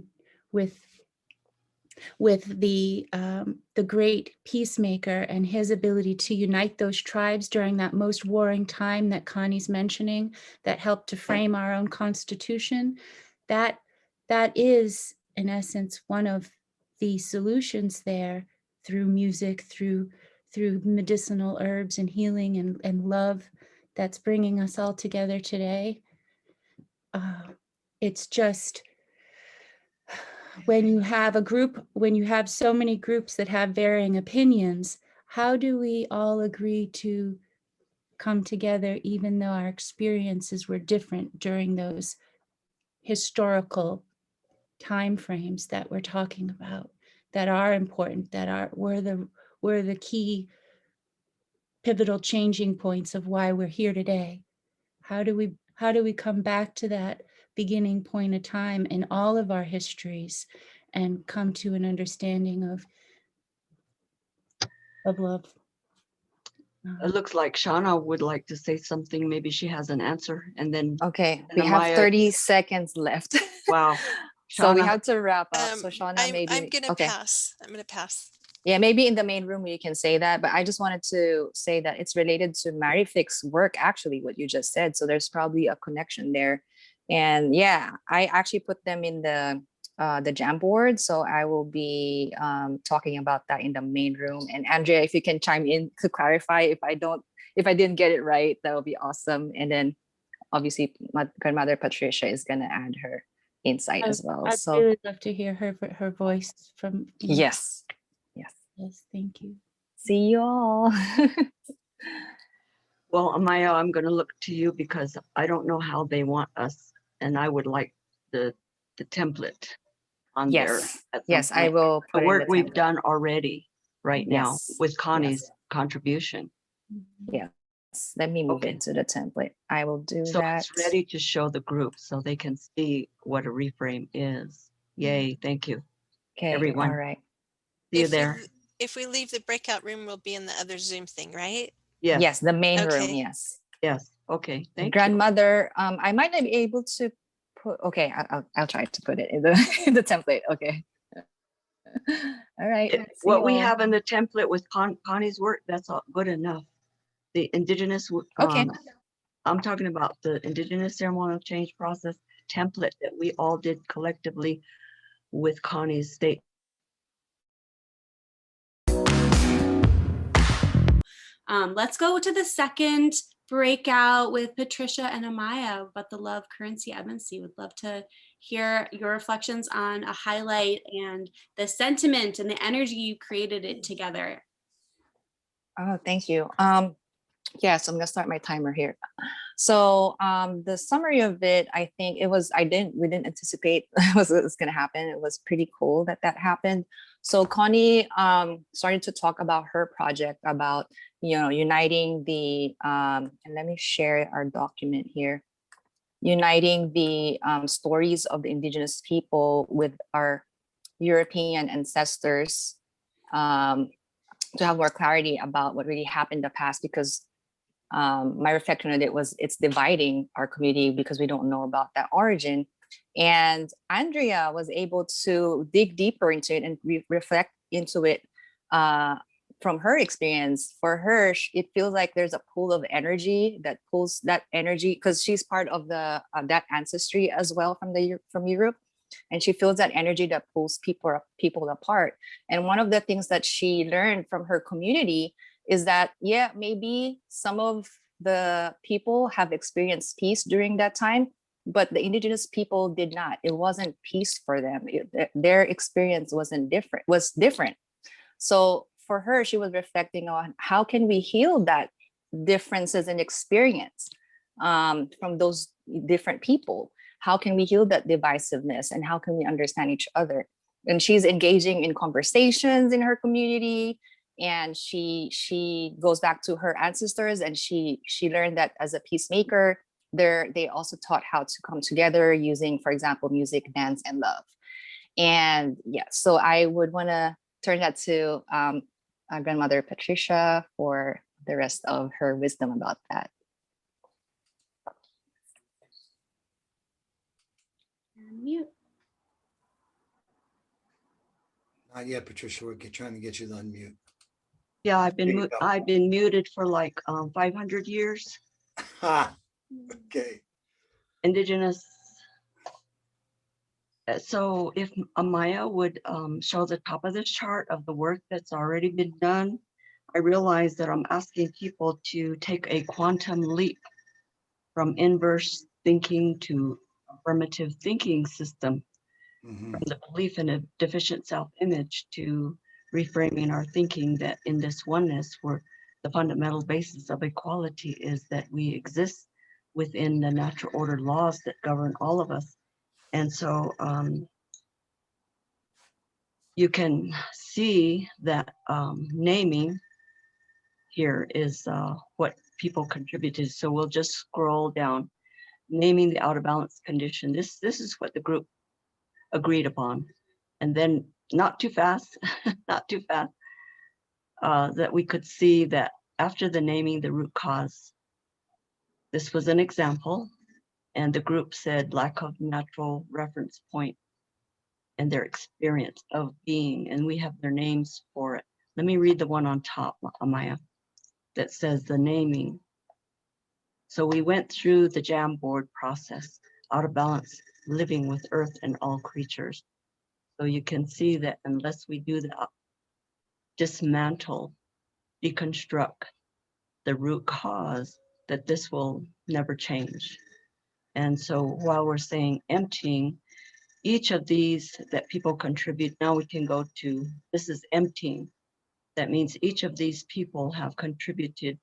great peacemaker and his ability to unite those tribes during that most warring time that Connie's mentioning, that helped to frame our own Constitution, that is in essence one of the solutions there, through music, through medicinal herbs and healing and love, that's bringing us all together today. It's just, when you have so many groups that have varying opinions, how do we all agree to come together, even though our experiences were different during those historical timeframes that we're talking about, that are important, were the key pivotal changing points of why we're here today? How do we come back to that beginning point of time in all of our histories and come to an understanding of love? It looks like Shauna would like to say something. Maybe she has an answer. And then, Okay, and we have Amaya, 30 seconds left. wow. So we Shauna, have to wrap up. So Shauna, I'm maybe, gonna okay. pass. I'm gonna pass. Yeah, maybe in the main room you can say that, but I just wanted to say that it's related to Marific's work, actually, what you just said. So there's probably a connection there. And yeah, I actually put them in the Jamboard. So I will be talking about that in the main room. And Andrea, if you can chime in to clarify if I didn't get it right, that would be awesome. And then obviously my grandmother Patricia is gonna add her insight as well. I'd So really love to hear her voice from, you know. yes. Yes. Yes, thank you. See you all. well, Amaya, I'm going to look to you because I don't know how they want us. And I would like the template on there. Yes. At some Yes, I point. will The put in work the we've template. done already right now Yes, with yes. Connie's contribution. Yes. Let me move Okay. into the template. I will do So that. it's ready to show the group so they can see what a reframe is. Yay, thank you, Okay. everyone. All right. See you If there. if we leave the breakout room, we'll be in the other Zoom thing, right? Yes, Yes, the main room. Okay. Yes. yes, okay, thank you. Grandmother. I might not be able to put. Okay, I'll try to put it in the in the template. Okay. All right. See What you we all. have in the template with Connie's work, that's all good enough. The indigenous, Okay. I'm talking about the Indigenous Ceremonial Change Process template that we all did collectively with Connie's state. Let's go to the second breakout with Patricia and Amaya about the love currency emancy. Would love to hear your reflections on a highlight and the sentiment and the energy you created it together. Oh, thank you. Yeah, so I'm gonna start my timer here. So the summary of it, I think we didn't anticipate it was gonna happen. It was pretty cool that happened. So Connie started to talk about her project about, uniting the, and let me share our document here, uniting the stories of the indigenous people with our European ancestors, to have more clarity about what really happened in the past, because my reflection on it was it's dividing our community because we don't know about that origin. And Andrea was able to dig deeper into it and reflect into it from her experience. For her, it feels like there's a pool of energy that pulls that energy, because she's part of the that ancestry as well from Europe. And she feels that energy that pulls people apart. And one of the things that she learned from her community is that, yeah, maybe some of the people have experienced peace during that time, but the indigenous people did not. It wasn't peace for them. Their experience was different. So for her, she was reflecting on how can we heal that differences in experience from those different people. How can we heal that divisiveness, and how can we understand each other? And she's engaging in conversations in her community, and she goes back to her ancestors, and she learned that as a peacemaker, they also taught how to come together using, for example, music, dance, and love. And yeah, so I would want to turn that to our grandmother Patricia for the rest of her wisdom about that. And mute. Not yet, Patricia. We're trying to get you to unmute. Yeah, I've There you been go. I've been muted for like 500 years. Ha. Okay. Indigenous. So if Amaya would show the top of this chart of the work that's already been done, I realize that I'm asking people to take a quantum leap from inverse thinking to affirmative thinking system, from the belief in a deficient self-image to reframing our thinking that in this oneness, where the fundamental basis of equality is that we exist within the natural order laws that govern all of us. And so you can see that naming here is what people contributed. So we'll just scroll down, naming the out of balance condition. This is what the group agreed upon. And then not too fast, not too fast, that we could see that after the naming the root cause, this was an example, and the group said lack of natural reference point and their experience of being, and we have their names for it. Let me read the one on top, Amaya, that says the naming. So we went through the Jamboard process, out of balance, living with earth and all creatures. So you can see that unless we do the dismantle, deconstruct the root cause, that this will never change. And so while we're saying emptying, each of these that people contribute, now we can go to, this is emptying. That means each of these people have contributed.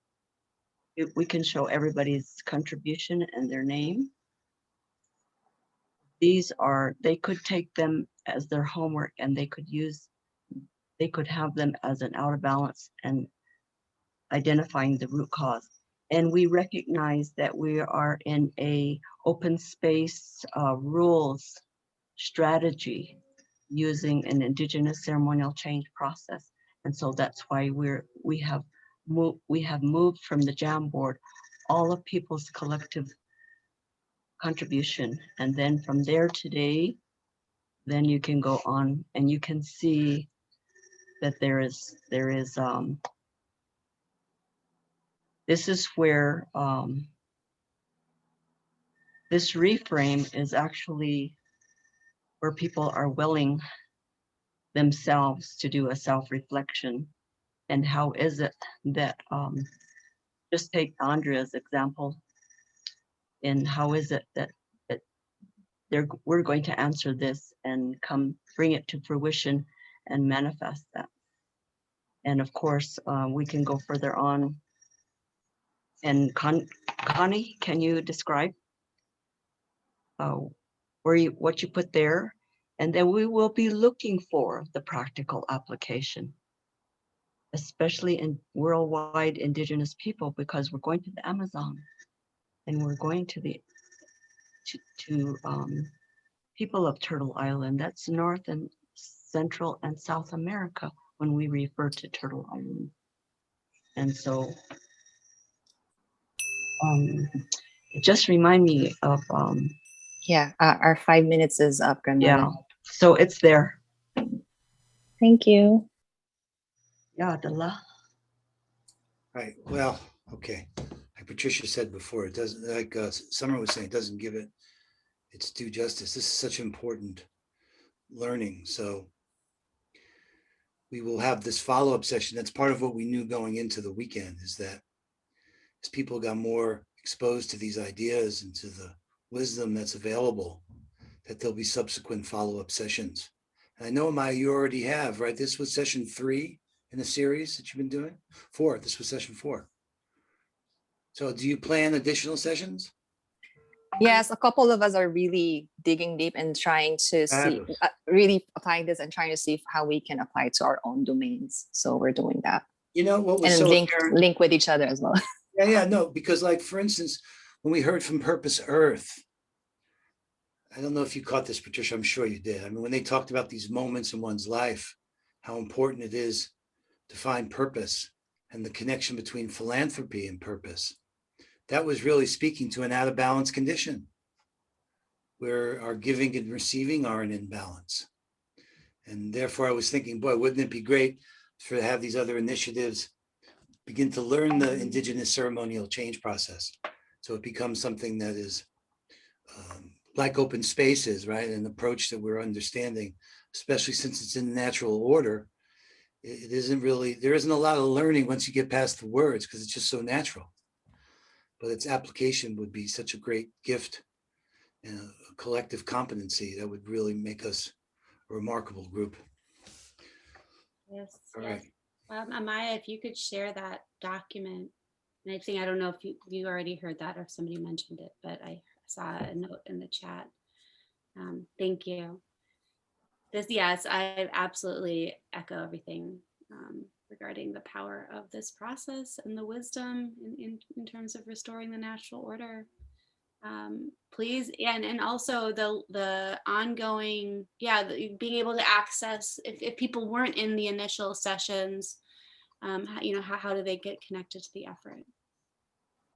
We can show everybody's contribution and their name. These are, they could take them as their homework and they could have them as an out of balance and identifying the root cause. And we recognize that we are in a open space rules strategy using an Indigenous ceremonial change process. And so that's why we have moved from the Jamboard, all of people's collective contribution. And then from there today, then you can go on and you can see that this is where this reframe is actually where people are willing themselves to do a self-reflection. And how is it that, just take Andrea's example, and how is it that we're going to answer this and bring it to fruition and manifest that. And of course, we can go further on. And Connie, can you describe what you put there? And then we will be looking for the practical application, especially in worldwide Indigenous people, because we're going to the Amazon and we're going to the people of Turtle Island. That's North and Central and South America when we refer to Turtle Island. And so it just remind me of Yeah, our 5 minutes is up, grandmother. yeah. So it's there. Thank you. Yeah, Tala. Right. Well, okay. Like Patricia said before, it doesn't, like Summer was saying, it doesn't give it its due justice. This is such important learning. So we will have this follow-up session. That's part of what we knew going into the weekend, is that as people got more exposed to these ideas and to the wisdom that's available, that there'll be subsequent follow-up sessions. And I know, Amaya, you already have, right? This was session 3 in the series that you've been doing? 4. This was session 4. So do you plan additional sessions? Yes, a couple of us are really digging deep and trying to see, really applying this and trying to see how we can apply it to our own domains. So we're doing that. You know what was and so link with each other as well. No, because like, for instance, when we heard from Purpose Earth, I don't know if you caught this, Patricia, I'm sure you did. I mean, when they talked about these moments in one's life, how important it is to find purpose and the connection between philanthropy and purpose, that was really speaking to an out of balance condition where our giving and receiving are in imbalance. And therefore I was thinking, boy, wouldn't it be great to have these other initiatives begin to learn the Indigenous Ceremonial Change Process, so it becomes something that is like open spaces, right? An approach that we're understanding, especially since it's in natural order. It isn't really, there isn't a lot of learning once you get past the words, because it's just so natural. But its application would be such a great gift and a collective competency that would really make us a remarkable group. Yes. All yes. right. Amaya, if you could share that document. And I don't know if you already heard that or if somebody mentioned it, but I saw a note in the chat. Thank you. Yes, I absolutely echo everything regarding the power of this process and the wisdom in terms of restoring the natural order. Please, and also the ongoing, being able to access, if people weren't in the initial sessions, You know, how do they get connected to the effort?